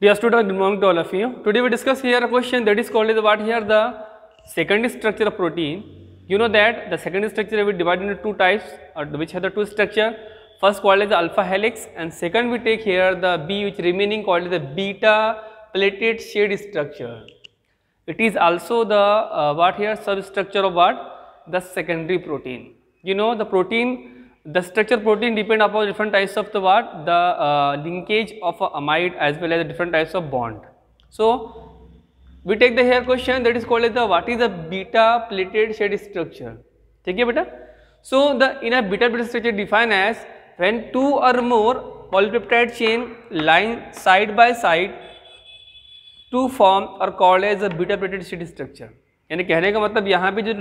Dear student, good morning to all of you. Today we discuss here a question that is called as what here the second structure of protein. You know that the second structure we divide into two types, which have the two structure. First called as the alpha helix, and second we take here the B, which remaining called as the beta plated shade structure. It is also the what here substructure of what the secondary protein. You know the protein. The structure protein depend upon different types of the what the linkage of a amide as well as the different types of bond. So we take the here question that is called as the what is the beta plated shade structure. ठीक है बेटा. So the in a beta plated structure defined as when two or more polypeptide chain line side by side to form or called as a beta plated shade structure. यानी कहने का मतलब यहाँ पे जो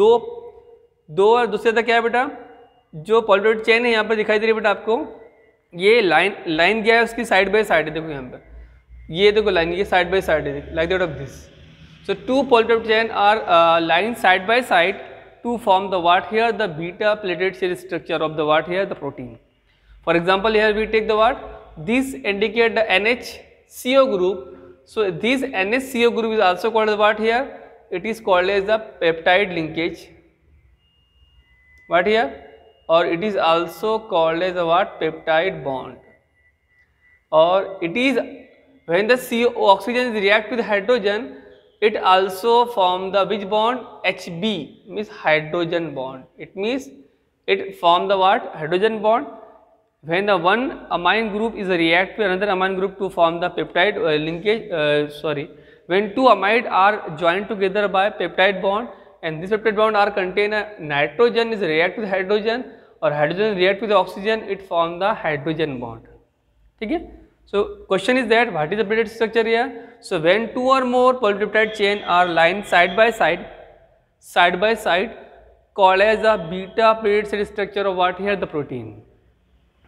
दो और दूसरे का क्या है बेटा, जो पॉलीपेप्टाइड चेन है यहाँ पर दिखाई दे रही है बेटा आपको, ये लाइन गया है उसकी साइड बाय साइड है. देखो यहाँ पर ये देखो लाइन, ये साइड बाय साइड है like that of this. So two polypeptide chain are line side by side to form the what here the beta pleated sheet structure of the what here the protein. For example here we take the what this indicate the NHCO group. So this NHCO group is also called as what here, it is called as the peptide linkage. What here? Or it is also called as a what peptide bond. Or it is when the CO oxygen react with hydrogen, it also form the which bond? HB means hydrogen bond. It means it form the what hydrogen bond. When the one amine group is react with another amine group to form the peptide linkage. When two amide are joined together by peptide bond, and this peptide bond are contain a nitrogen is react with hydrogen, और hydrogen react with oxygen, it form the hydrogen bond. ठीक है. So question is that what is the pleated structure here. So when two or more polypeptide chain are line side by side called as the beta pleated structure of what here the protein.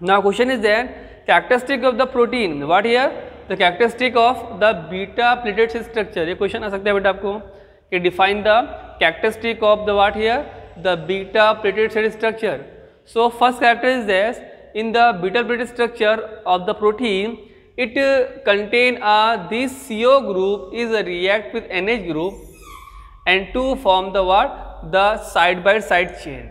Now question is that characteristic of the protein, what here the characteristic of the beta pleated structure. ये question आ सकता है बेटा आपको कि define the characteristic of the what here the beta pleated structure. So first character is this, in the beta plated structure of the protein, it contain this CO group is a react with NH group and to form the what the side by side chain.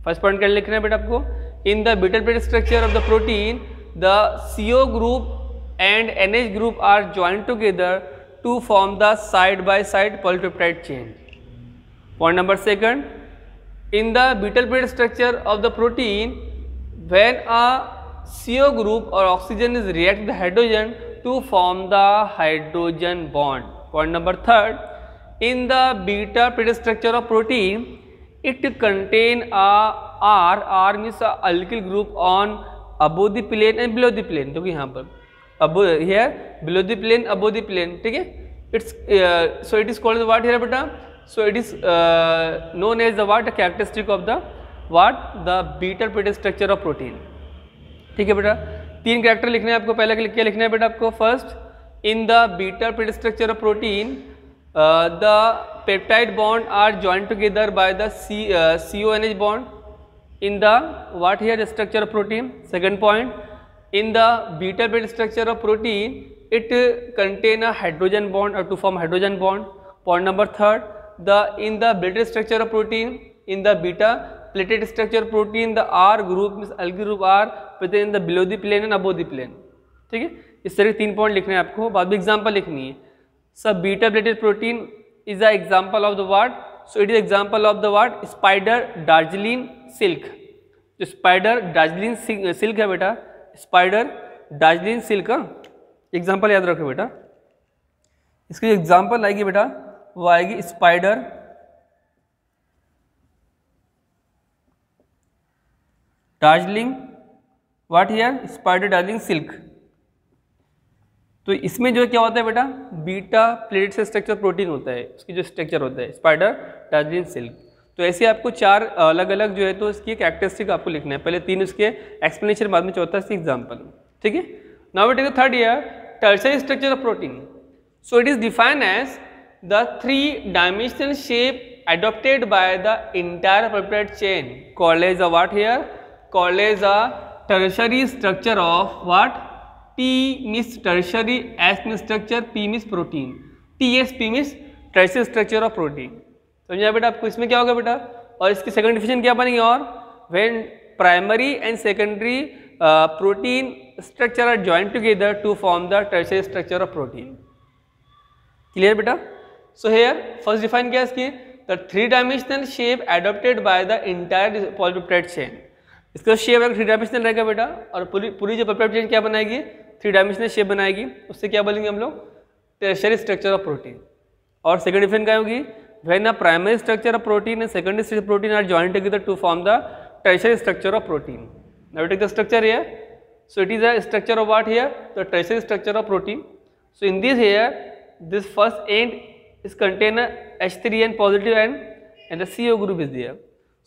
First point क्या लिखना है बेटा आपको, in the beta plated structure of the protein, the CO group and NH group are joined together to form the side by side polypeptide chain. Point number second, in the beta plated structure of the protein, when a CO group or oxygen is react with hydrogen to form the hydrogen bond. Point number third, in the beta plated structure of protein, it contain a R means a alkyl group on above the plane and below the plane. देखो यहाँ पर above here, below the plane, above the plane. ठीक है. It's so it is called what here बेटा. So it is known as the what characteristic of the what the beta plated structure of protein. ठीक है बेटा. तीन character लिखने हैं आपको. पहले क्या लिखना है बेटा आपको. First, in the beta plated structure of protein, the peptide bond are joined together by the CONH bond in the what here the structure of protein. Second point, in the beta plated structure of protein, it contain a hydrogen bond or to form hydrogen bond. Point number third, in the plated structure of protein, in the beta plated structure of protein, the R group means alkyl group are within the below the plane and above the plane. ठीक है. इस तरह के तीन point लिखने हैं आपको. बाद में एग्जांपल लिखनी है. सब beta pleated protein is a example of the what. So it is example of the what spider Darjeeling silk. जो स्पाइडर दार्जिलिंग सिल्क है बेटा, स्पाइडर दार्जिलिंग सिल्क का एग्जाम्पल याद रखो बेटा. इसकी जो एग्जाम्पल आएगी बेटा वो आएगी spider Darjeeling what here spider Darjeeling silk. तो इसमें जो क्या होता है बेटा, बीटा प्लेटेड से स्ट्रक्चर प्रोटीन होता है. उसकी जो स्ट्रक्चर होता है स्पाइडर दार्जिलिंग सिल्क. तो ऐसे आपको चार अलग अलग जो है तो इसकी कैरेक्टरिस्टिक आपको लिखना है. पहले तीन उसके एक्सप्लेनेशन, बाद में चौथा इसकी एग्जाम्पल. ठीक है. Now we take the third year tertiary structure of protein. So it is defined as the three-dimensional shape adopted by the entire peptide chain called as a what here, called as a tertiary structure of what T means tertiary, S means structure, P means protein. TSP means tertiary structure of protein. समझा बेटा आपको? इसमें क्या होगा बेटा, और इसकी second definition क्या बनेगी, और when primary and secondary protein structure are joined together to form the tertiary structure of protein. Clear बेटा? So here first define क्या है इसकी, the three dimensional shape adopted by the entire polypeptide chain. इसका shape अगर three dimensional रहेगा बेटा, और पूरी जो पेप्टाइड चेन क्या बनाएगी, थ्री डायमेंशनल शेप बनाएगी, उससे क्या बोलेंगे हम लोग, टर्शियरी स्ट्रक्चर ऑफ प्रोटीन. और सेकंड डिफरेंस क्या होगी, when the primary structure of protein and secondary structure of protein are joined together to form the tertiary structure of protein. Now take the structure here. So it is a structure of what here, the tertiary structure of protein. So in this here this first end is contain a H3N positive and the CO group is there.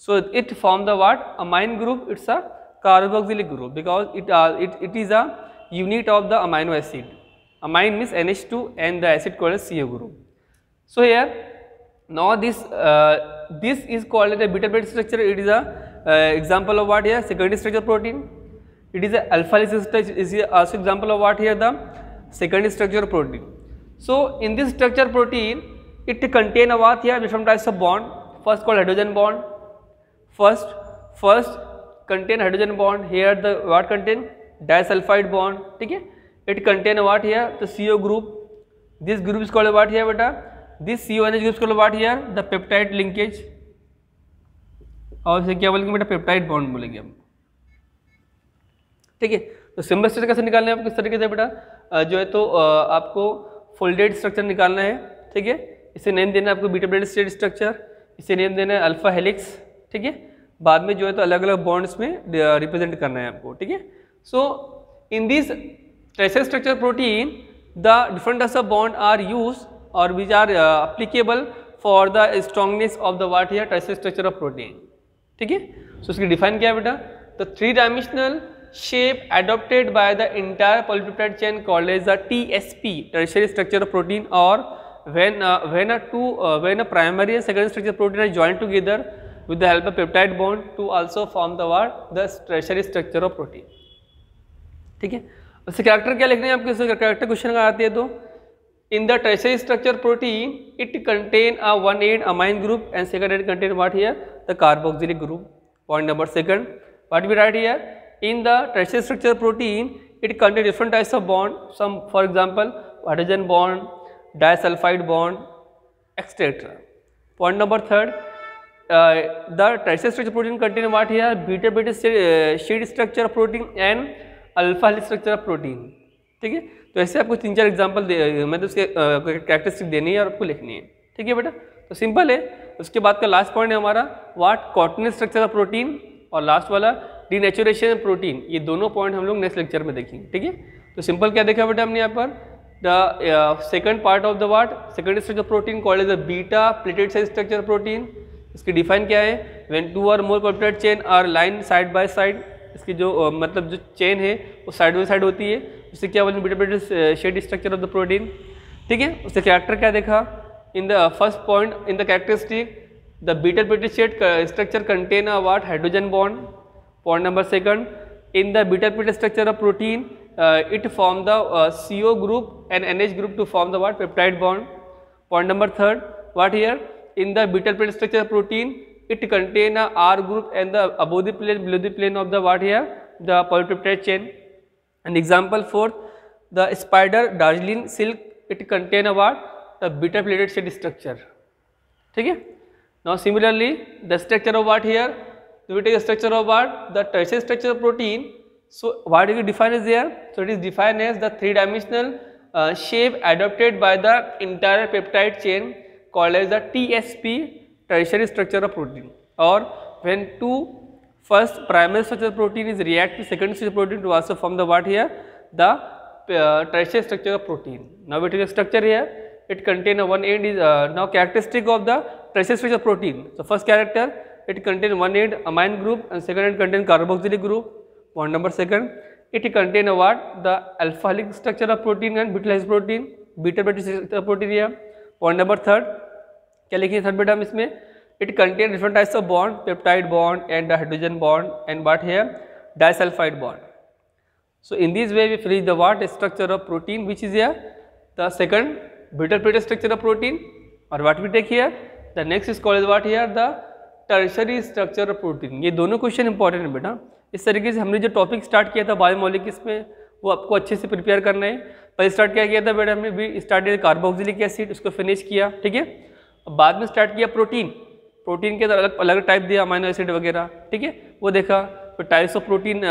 So it form the what, amine group. It's a carboxylic group because it is a unit of the amino acid. Amine means NH2 and the acid called as CO group. So here now this is called as a beta plate structure. It is a example of what here, secondary structure protein. It is a alpha structure is also example of what here, the secondary structure protein. So in this structure protein, it contain a what here, different types of bond. First called hydrogen bond. First contain hydrogen bond. Here the what contain, disulfide bond. ठीक है, it contain a what here, the CO group. This group is called what here बेटा, this CONH group is called what here, the peptide linkage. और इसे क्या बोलेंगे बेटा, peptide bond बोलेंगे हम. ठीक है, तो सिंबल स्ट्रक्चर कैसे निकालना है आपको, इस तरीके से बेटा, जो है तो आपको फोल्डेड स्ट्रक्चर निकालना है. ठीक है, इसे नेम देना है आपको बीटा प्लेट स्टेट स्ट्रक्चर, इसे नेम देना है अल्फा हेलिक्स. ठीक है, बाद में जो है तो अलग अलग बॉन्ड्स में रिप्रेजेंट करना है आपको. ठीक है, so in this tertiary structure protein the different types of bond are use और which are applicable for the strongness of the what here tertiary structure of protein. ठीक है, सो इसकी डिफाइन क्या है बेटा, the three dimensional shape adopted by the entire polypeptide chain called as the TSP, tertiary structure of protein, or when a primary and secondary structure protein are joined together with the help of peptide bond to also form the what, the tertiary structure of protein. ठीक है, उससे character क्या लिखना है आपको, इससे character question अगर आती है तो, in the tertiary structure protein it contain a one end amine group and second end contain what here, the carboxylic group. Point number second, what we write here, in the tertiary structure protein it contains different types of bond, some for example hydrogen bond, disulfide bond, etc. Point number third, the tertiary structure protein contain what here, beta sheet structure of protein and alpha helix structure of protein. ठीक है, तो ऐसे आपको तीन चार example मतलब उसके characteristic देनी है और आपको लिखनी है. ठीक है बेटा, तो सिंपल है. उसके बाद का लास्ट पॉइंट है हमारा व्हाट, कॉर्टिनल स्ट्रक्चर ऑफ प्रोटीन, और लास्ट वाला डीनेचुरेशन प्रोटीन. ये दोनों पॉइंट हम लोग नेक्स्ट लेक्चर में देखेंगे. ठीक है, तो सिंपल क्या देखा बेटा हमने यहाँ पर, the second part of the what, secondary structure protein called as the beta pleated size structure protein. इसकी डिफाइन क्या है, when two or more peptide chain are line side by side. इसकी जो मतलब जो चेन है वो साइड बाय साइड होती है, उससे क्या बोलते हैं, beta pleated sheet structure of the protein. ठीक है, उससे कैरेक्टर क्या देखा, in the first point in the characteristic, the beta platelet sheet structure contain a what, hydrogen bond. Point number second, in the beta platelet structure of protein it form the CO group and NH group to form the what, peptide bond. Point number third, what here, in the beta platelet structure of protein it contain a R group and the above the plane below the plane of the what here, the polypeptide chain. And example fourth, the spider Darjeeling silk, it contain a what, the beta platelet sheet structure. ठीक है, now similarly the structure of what here, so we take the structure of what, the tertiary structure of protein. So what do you define as there, so it is defined as the three dimensional shape adopted by the entire peptide chain called as the TSP, tertiary structure of protein. Or when two first primary structure protein is react to secondary structure protein to also form the what here, the tertiary structure of protein. Now we take the structure here, it contain a one end is now characteristic of the tertiary structure protein. So first character, it contain one end amine group and second end contain carboxylic group. Point number second, it contain a what, the alpha helix structure of protein and beta helix protein, beta structure protein here. Point number third, क्या लिखिए third बेटा हम इसमें, it contain different types of bond, peptide bond and the hydrogen bond and what here, disulfide bond. So in this way we finish the what structure of protein, which is here the second brittle plate structure of protein, or what we take here the next is called what here the tertiary structure of protein. ये दोनों question important है बेटा. इस तरीके से हमने जो topic start किया था बायोमोलिक्यूल्स में वो आपको अच्छे से प्रिपेयर करना है. पहले स्टार्ट क्या किया था बेटा हमने, भी स्टार्टेड कार्बोक्सिलिक एसिड, उसको फिनिश किया, ठीक है. अब बाद में स्टार्ट किया प्रोटीन. प्रोटीन के अलग अलग टाइप दिया, अमाइनो एसिड वगैरह, ठीक है, वो देखा. फिर टाइप्स ऑफ प्रोटीन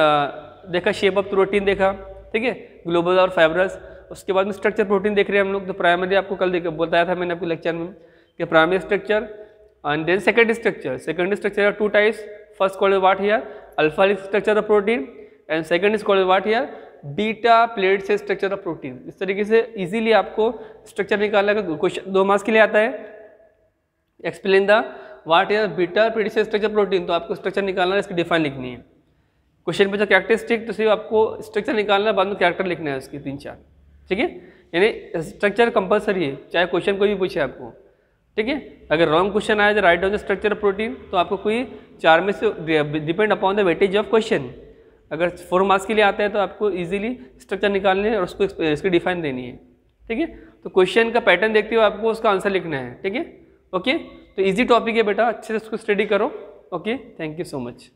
देखा, शेप ऑफ प्रोटीन देखा, ठीक है, ग्लोबल और फाइब्रस. उसके बाद में स्ट्रक्चर प्रोटीन देख रहे हैं हम लोग. तो प्राइमरी आपको कल बताया था मैंने आपको लेक्चर में कि primary structure and then secondary structure. Secondary structure two types. First called what here alpha helix structure of protein and second is called what here beta pleated sheet structure of protein. इस तरीके से easily आपको structure निकालने का question 2 marks के लिए आता है. Explain the what is beta pleated sheet structure protein. तो आपको स्ट्रक्चर निकालना है, इसकी डिफाइन लिखनी है. क्वेश्चन पे जो कैरेक्टरिस्टिक, तो सिर्फ आपको स्ट्रक्चर निकालना है, बाद में कैरेक्टर लिखना है उसकी 3-4, ठीक है. यानी स्ट्रक्चर कंपलसरी है, चाहे क्वेश्चन कोई भी पूछे आपको, ठीक है. अगर रॉन्ग क्वेश्चन आया write down the structure of protein, तो आपको कोई 4 में से depend upon the weightage of question. अगर 4 मार्क्स के लिए आता है तो आपको इजीली स्ट्रक्चर निकालने और उसको इसकी डिफाइन देनी है, ठीक है. तो क्वेश्चन का पैटर्न देखते हुए आपको उसका आंसर लिखना है, ठीक है. ओके, तो इजी टॉपिक है बेटा, अच्छे से उसको स्टडी करो. Okay, thank you so much.